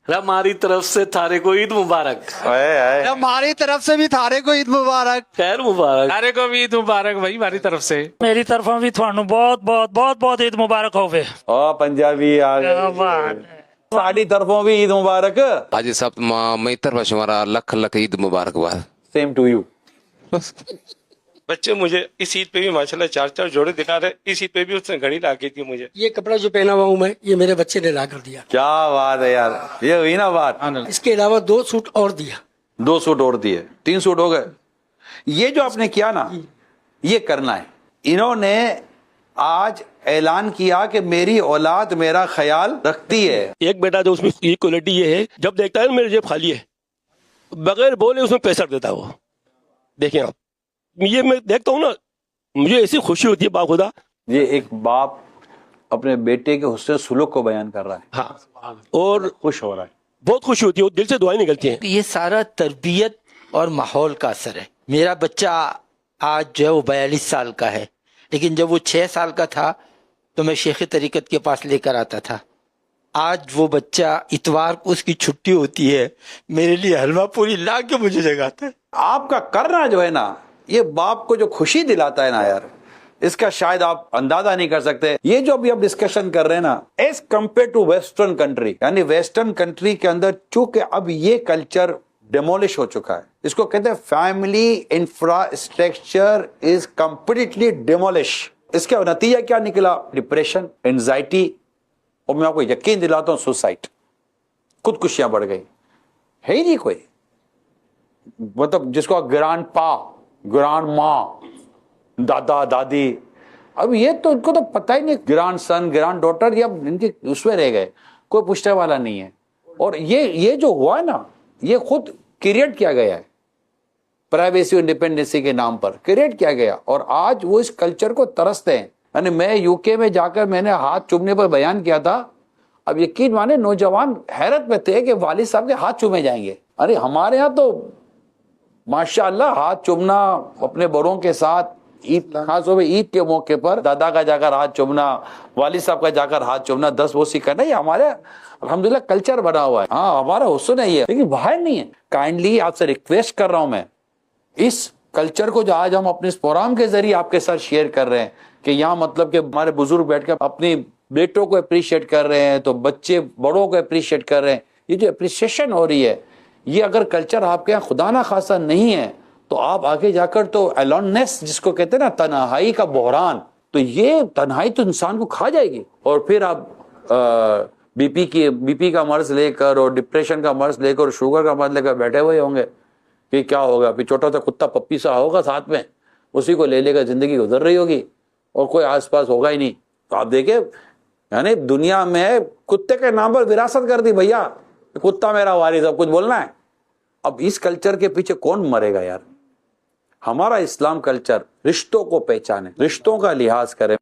ہماری طرف سے تھارے کو عید مبارک. ہماری طرف سے بھی تھارے کو عید مبارک. خیر مبارک. سارے کو بھی عید مبارک بھائی ہماری طرف سے. میری طرفوں بھی تھانوں بہت بہت بہت بہت عید مبارک ہوے. پنجابی آ گئے. ساڈی طرفوں بھی عید مبارک. حاجی صاحب میری طرف شمارا لکھ لکھ عید مبارکباد. Same to you. بچے مجھے اس عید پہ بھی ماشاءاللہ 4 جوڑے دکھا رہے. اس عید پہ بھی اس نے گھڑی لا کے دی مجھے. یہ کپڑا جو پہنا ہوا ہوں میں، یہ میرے بچے نے لا کر دیا. کیا بات ہے یار، یہ ہوئی نا بات. اس کے علاوہ 2 سوٹ اور دیا. 2 سوٹ اور دیے، 3 سوٹ ہو گئے. یہ جو آپ نے کیا نا، یہ کرنا ہے. انہوں نے آج اعلان کیا کہ میری اولاد میرا خیال رکھتی ہے. ایک بیٹا جو اس میں یہ کوالٹی یہ ہے، جب دیکھتا ہے میری جیب خالی ہے، بغیر بولے اس میں پیسہ دیتا ہے. وہ دیکھیں آپ، یہ میں دیکھتا ہوں نا، مجھے ایسی خوشی ہوتی ہے باخدا. یہ ایک باپ اپنے بیٹے کے حسن سلوک کو بیان کر رہا ہے. ہاں، اور خوش ہو رہا ہے. بہت خوشی ہوتی ہے، دل سے دعائیں نکلتی ہیں. یہ سارا تربیت اور ماحول کا اثر ہے. میرا بچہ آج جو ہے وہ 42 سال کا ہے، لیکن جب وہ 6 سال کا تھا تو میں شیخ طریقت کے پاس لے کر آتا تھا. آج وہ بچہ اتوار کو اس کی چھٹی ہوتی ہے، میرے لیے حلوہ پوری لا کے مجھے جگاتا ہے. آپ کا کرنا جو ہے نا، یہ باپ کو جو خوشی دلاتا ہے نا یار، اس کا شاید آپ اندازہ نہیں کر سکتے. یہ جو ابھی آپ ڈسکشن کر رہے ہیں نا، as compare to western country, یعنی ویسٹرن کنٹری کے اندر چونکہ اب یہ کلچر ڈیمولش ہو چکا ہے. اس کو کہتے ہیں family infrastructure is completely demolish. اس کا نتیجہ کیا نکلا؟ ڈپریشن، اینزائٹی، اور میں آپ کو یقین دلاتا ہوں سوسائڈ، خودکشیاں بڑھ گئی. ہے ہی نہیں کوئی، مطلب جس کو گرانڈ پا، گرانڈ ماں، دادا دادی، اب یہ تو ان کو تو پتہ ہی نہیں. گرانڈ سن، گرانڈ ڈاٹر، یہ اب ان کے اس میں رہ گئے، کوئی پوچھنے والا نہیں ہے. اور یہ جو ہوا ہے نا، یہ خود کریٹ کیا گیا ہے، پرائیویسی اور انڈیپینڈنسی کے نام پر کریٹ کیا گیا. اور آج وہ اس کلچر کو ترستے ہیں. یعنی میں UK میں جا کر میں نے ہاتھ چومنے پر بیان کیا تھا. اب یقین مانے نوجوان حیرت میں تھے کہ والد صاحب کے ہاتھ چومے جائیں گے. ارے ہمارے ہاں تو ماشاءاللہ ہاتھ چومنا اپنے بڑوں کے ساتھ، عید خاص طور پہ عید کے موقع پر دادا کا جا کر ہاتھ چومنا، والد صاحب کا جا کر ہاتھ چومنا، 10 بوسی کرنا، یہ ہمارے الحمدللہ کلچر بنا ہوا ہے. ہاں ہمارا حسن ہے یہ، لیکن باہر نہیں ہے. کائنڈلی آپ سے ریکویسٹ کر رہا ہوں میں، اس کلچر کو جو آج ہم اپنے اس پروگرام کے ذریعے آپ کے ساتھ شیئر کر رہے ہیں کہ یہاں مطلب کہ ہمارے بزرگ بیٹھ کر اپنی بیٹوں کو اپریشیٹ کر رہے ہیں، تو بچے بڑوں کو اپریشیٹ کر رہے ہیں. یہ جو اپریشیشن ہو رہی ہے، یہ اگر کلچر آپ کے یہاں خدا نہ خاصہ نہیں ہے تو آپ آگے جا کر تو الوننس جس کو کہتے ہیں نا، تنہائی کا بحران، تو یہ تنہائی تو انسان کو کھا جائے گی. اور پھر آپ بی پی کا مرض لے کر اور ڈپریشن کا مرض لے کر اور شوگر کا مرض لے کر بیٹھے ہوئے ہوں گے کہ کیا ہوگا. پھر چھوٹا سا کتا پپی سا ہوگا ساتھ میں، اسی کو لے کر زندگی گزر رہی ہوگی اور کوئی آس پاس ہوگا ہی نہیں. تو آپ دیکھیں، یعنی دنیا میں کتے کے نام پر وراثت کر دی بھیا، کتا میرا وارث، سب کچھ بولنا ہے. اب اس کلچر کے پیچھے کون مرے گا یار؟ ہمارا اسلام کلچر رشتوں کو پہچانے، رشتوں کا لحاظ کرے.